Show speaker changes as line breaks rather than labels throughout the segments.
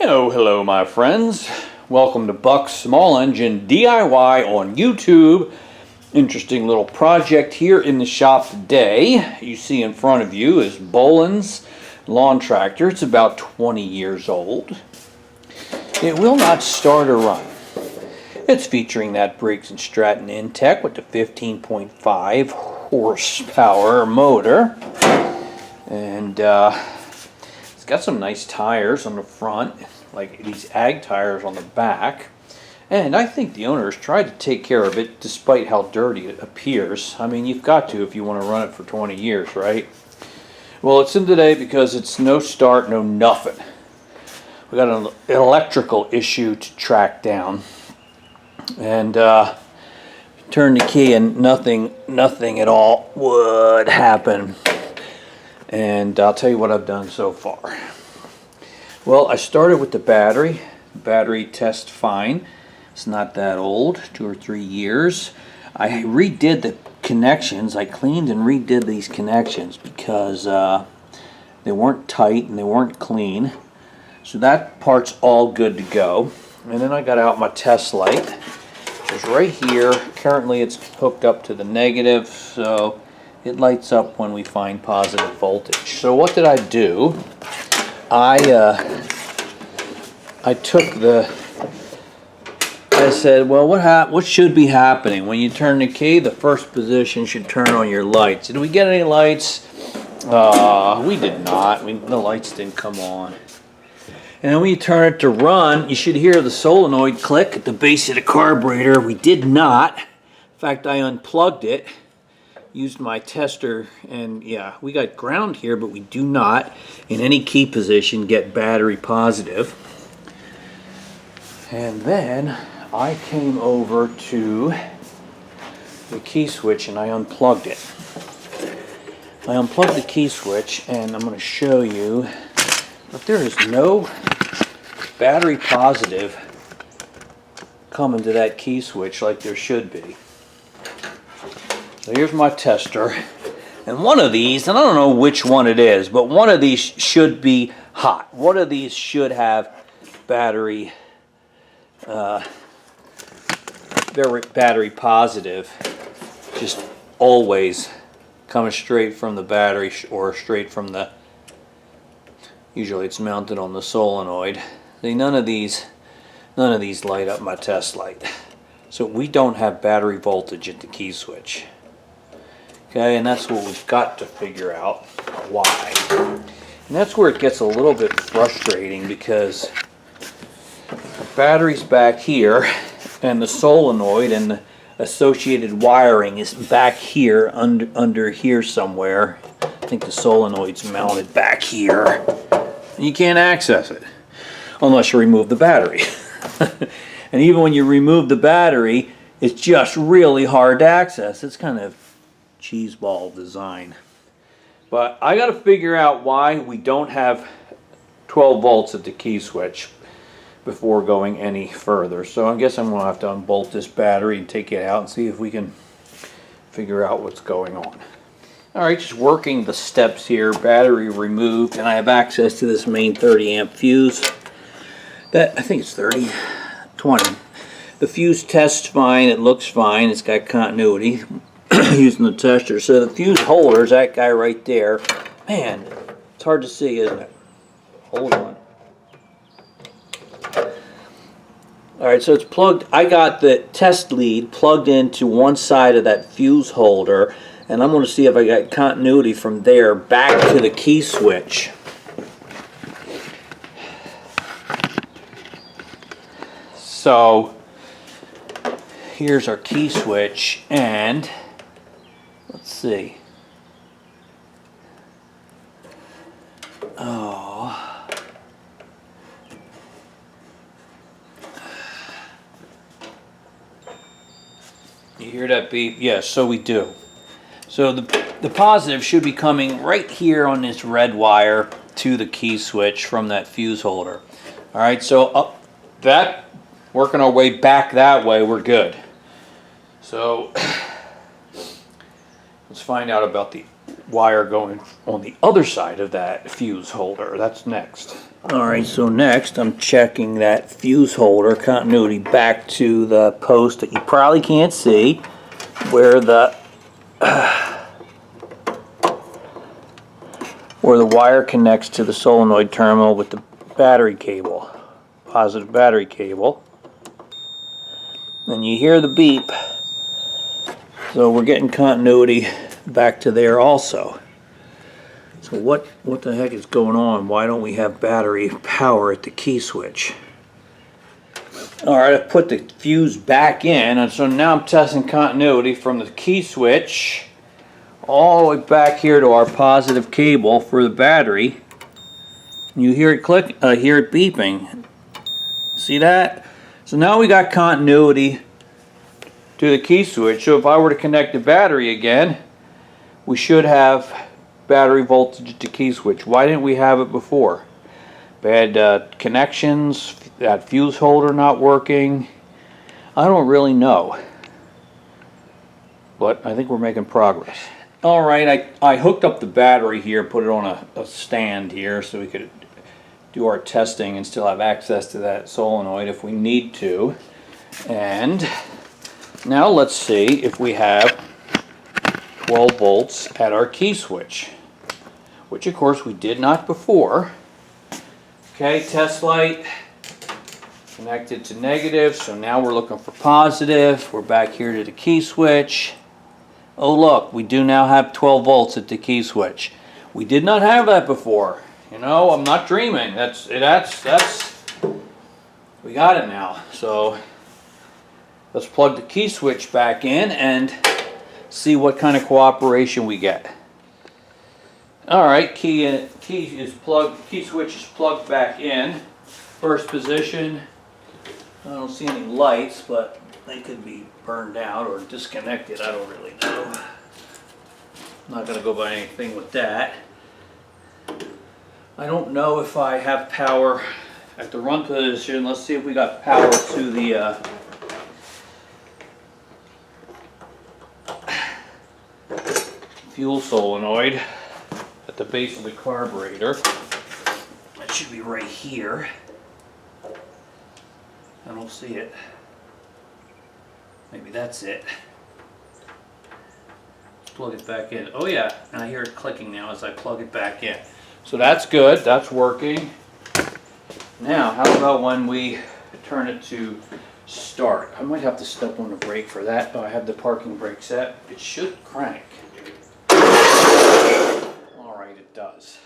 Hello my friends. Welcome to Buck's Small Engine DIY on YouTube. Interesting little project here in the shop today. You see in front of you is Bolens lawn tractor. It's about 20 years old. It will not start or run. It's featuring that Briggs & Stratton Intech with the 15.5 horsepower motor. And it's got some nice tires on the front, like these ag tires on the back. And I think the owners tried to take care of it despite how dirty it appears. I mean, you've got to if you want to run it for 20 years, right? Well, it's in today because it's no start, no nothing. We got an electrical issue to track down. And turn the key and nothing at all would happen. And I'll tell you what I've done so far. Well, I started with the battery. Battery test fine. It's not that old, 2 or 3 years. I redid the connections. I cleaned and redid these connections because they weren't tight and they weren't clean. So that part's all good to go. And then I got out my test light, which is right here. Currently it's hooked up to the negative, so it lights up when we find positive voltage. So what did I do? I said, well, what should be happening? When you turn the key, the first position should turn on your lights. Did we get any lights? We did not. The lights didn't come on. And then when you turn it to run, you should hear the solenoid click at the base of the carburetor. We did not. In fact, I unplugged it, used my tester, and yeah, we got ground here, but we do not, in any key position, get battery positive. And then I came over to the key switch and I unplugged it. I unplugged the key switch, and I'm going to show you that there is no battery positive coming to that key switch like there should be. So here's my tester, and one of these, and I don't know which one it is, but one of these should be hot. One of these should have battery positive, just always coming straight from the battery or straight from the, usually it's mounted on the solenoid. See, none of these light up my test light. So we don't have battery voltage at the key switch. Okay, and that's what we've got to figure out why. And that's where it gets a little bit frustrating because the battery's back here and the solenoid and the associated wiring is back here under here somewhere. I think the solenoid's mounted back here. And you can't access it unless you remove the battery. And even when you remove the battery, it's just really hard to access. It's kind of cheeseball design. But I got to figure out why we don't have 12 volts at the key switch before going any further. So I guess I'm going to have to unbolt this battery and take it out and see if we can figure out what's going on. Alright, just working the steps here. Battery removed, and I have access to this main 30 amp fuse. That, I think it's 20. The fuse tests fine, it looks fine, it's got continuity using the tester. So the fuse holder is that guy right there. Man, it's hard to see, isn't it? Hold on. Alright, so it's plugged. I got the test lead plugged into one side of that fuse holder, and I'm going to see if I got continuity from there back to the key switch. So here's our key switch, and let's see. Oh. You hear that beep? Yes, so we do. So the positive should be coming right here on this red wire to the key switch from that fuse holder. All right, so up that, working our way back that way, we're good. So let's find out about the wire going on the other side of that fuse holder. That's next. Alright, so next I'm checking that fuse holder continuity back to the post that you probably can't see, where the wire connects to the solenoid terminal with the battery cable, positive battery cable. And you hear the beep, so we're getting continuity back to there also. So what the heck is going on? Why don't we have battery power at the key switch? Alright, I put the fuse back in, and so now I'm testing continuity from the key switch all the way back here to our positive cable for the battery. You hear it click, hear it beeping. See that? So now we got continuity to the key switch. So if I were to connect the battery again, we should have battery voltage to key switch. Why didn't we have it before? Bad connections, that fuse holder not working. I don't really know, but I think we're making progress. Alright, I hooked up the battery here, put it on a stand here so we could do our testing and still have access to that solenoid if we need to. And now let's see if we have 12 volts at our key switch, which of course we did not before. Okay, test light connected to negative, so now we're looking for positive. We're back here to the key switch. Oh look, we do now have 12 volts at the key switch. We did not have that before. You know, I'm not dreaming. That's we got it now. So let's plug the key switch back in and see what kind of cooperation we get. Alright, key switch is plugged back in. First position. I don't see any lights, but they could be burned out or disconnected. I don't really know. I'm not going to go by anything with that. I don't know if I have power at the run position. Let's see if we got power to the fuel solenoid at the base of the carburetor. That should be right here. I don't see it. Maybe that's it. Let's plug it back in. Oh yeah, and I hear it clicking now as I plug it back in. So that's good, that's working. Now, how about when we turn it to start? I might have to step on the brake for that. Oh, I have the parking brake set. It should crank. Alright, it does.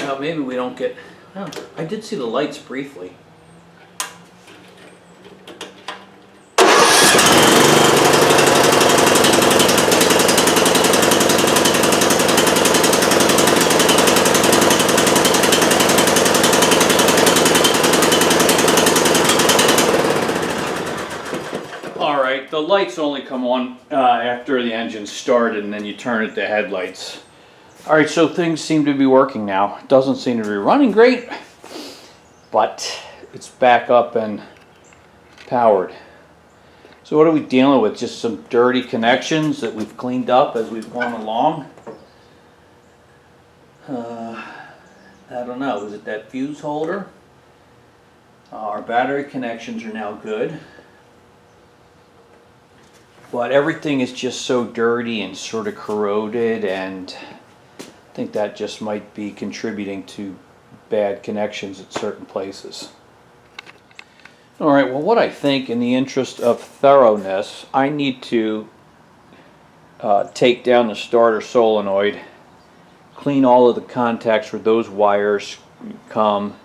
Now maybe we don't get... Oh, I did see the lights briefly. Alright, the lights only come on after the engine started and then you turn it to headlights. Alright, so things seem to be working now. It doesn't seem to be running great, but it's back up and powered. So what are we dealing with? Just some dirty connections that we've cleaned up as we've gone along? I don't know. Is it that fuse holder? Our battery connections are now good. But everything is just so dirty and sort of corroded, and I think that just might be contributing to bad connections at certain places. Alright, well, what I think, in the interest of thoroughness, I need to take down the starter solenoid, clean all of the contacts where those wires come,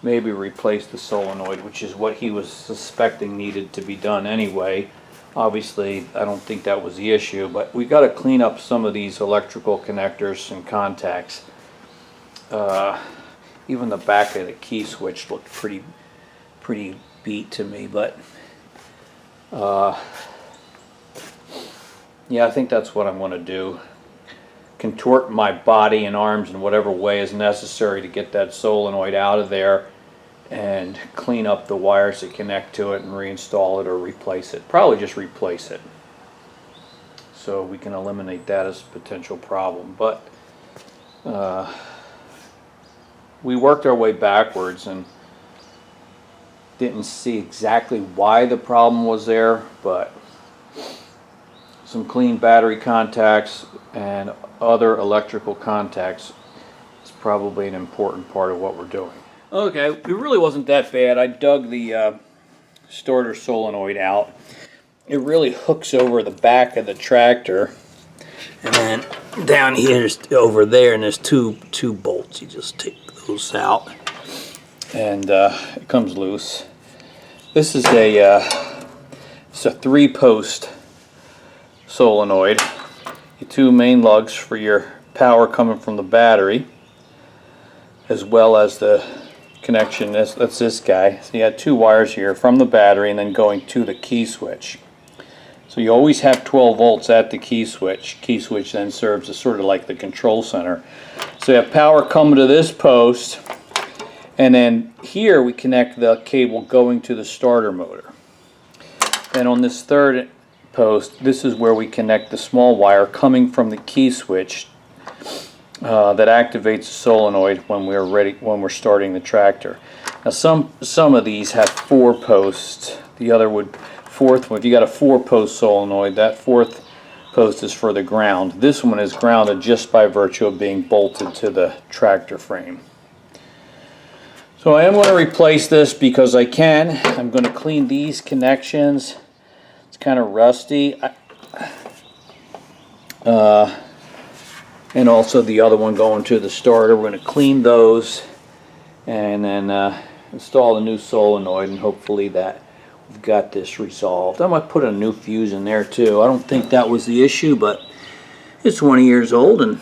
maybe replace the solenoid, which is what he was suspecting needed to be done anyway. Obviously, I don't think that was the issue, but we got to clean up some of these electrical connectors and contacts. Even the back of the key switch looked pretty beat to me, but yeah, I think that's what I'm going to do. contort my body and arms in whatever way is necessary to get that solenoid out of there and clean up the wires that connect to it and reinstall it or replace it. Probably just replace it, so we can eliminate that as a potential problem. But we worked our way backwards and didn't see exactly why the problem was there, but some clean battery contacts and other electrical contacts is probably an important part of what we're doing. Okay, it really wasn't that bad. I dug the starter solenoid out. It really hooks over the back of the tractor, and then down here, over there, and there's two bolts. You just take those out, and it comes loose. This is it's a 3-post solenoid. Your 2 main lugs for your power coming from the battery, as well as the connection. That's this guy. So you got 2 wires here from the battery and then going to the key switch. So you always have 12 volts at the key switch. Key switch then serves as sort of like the control center. So you have power coming to this post, and then here we connect the cable going to the starter motor. And on this 3rd post, this is where we connect the small wire coming from the key switch that activates the solenoid when we're starting the tractor. Now some of these have 4 posts. The other fourth one, if you got a 4-post solenoid, that 4th post is for the ground. This one is grounded just by virtue of being bolted to the tractor frame. So I am going to replace this because I can. I'm going to clean these connections. It's kind of rusty. And also the other one going to the starter. We're going to clean those and then install a new solenoid, and hopefully that we've got this resolved. I might put a new fuse in there too. I don't think that was the issue, but it's 20 years old and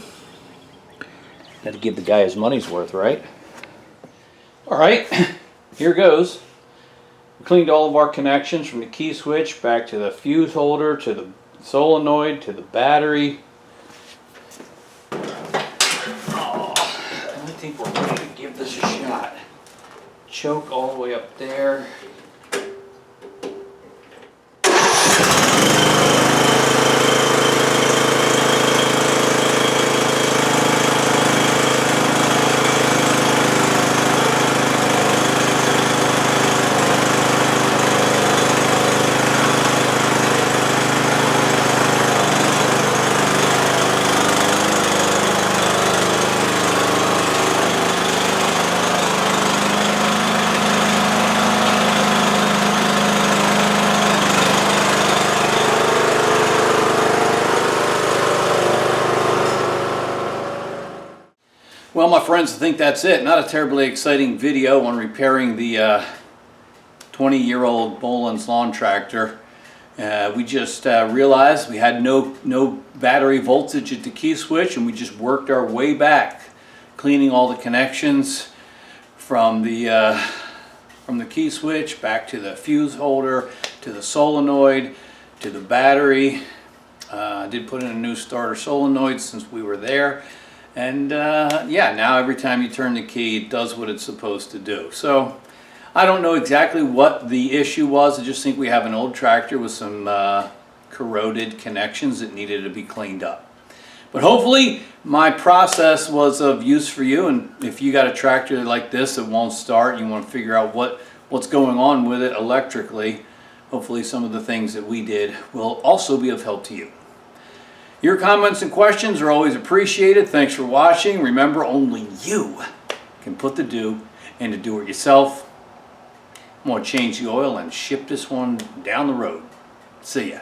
got to give the guy his money's worth, right? Alright, here goes. We cleaned all of our connections from the key switch back to the fuse holder, to the solenoid, to the battery. I think we're ready to give this a shot. Choke all the way up there. Well, my friends, I think that's it. Not a terribly exciting video on repairing the 20-year-old Bolens lawn tractor. We just realized we had no battery voltage at the key switch, and we just worked our way back, cleaning all the connections from the key switch back to the fuse holder, to the solenoid, to the battery. I did put in a new starter solenoid since we were there. And yeah, now every time you turn the key, it does what it's supposed to do. So I don't know exactly what the issue was. I just think we have an old tractor with some corroded connections that needed to be cleaned up. But hopefully my process was of use for you, and if you got a tractor like this that won't start, you want to figure out what's going on with it electrically, hopefully some of the things that we did will also be of help to you. Your comments and questions are always appreciated. Thanks for watching. Remember, only you can put the do into do-it-yourself. I'm going to change the oil and ship this one down the road. See ya.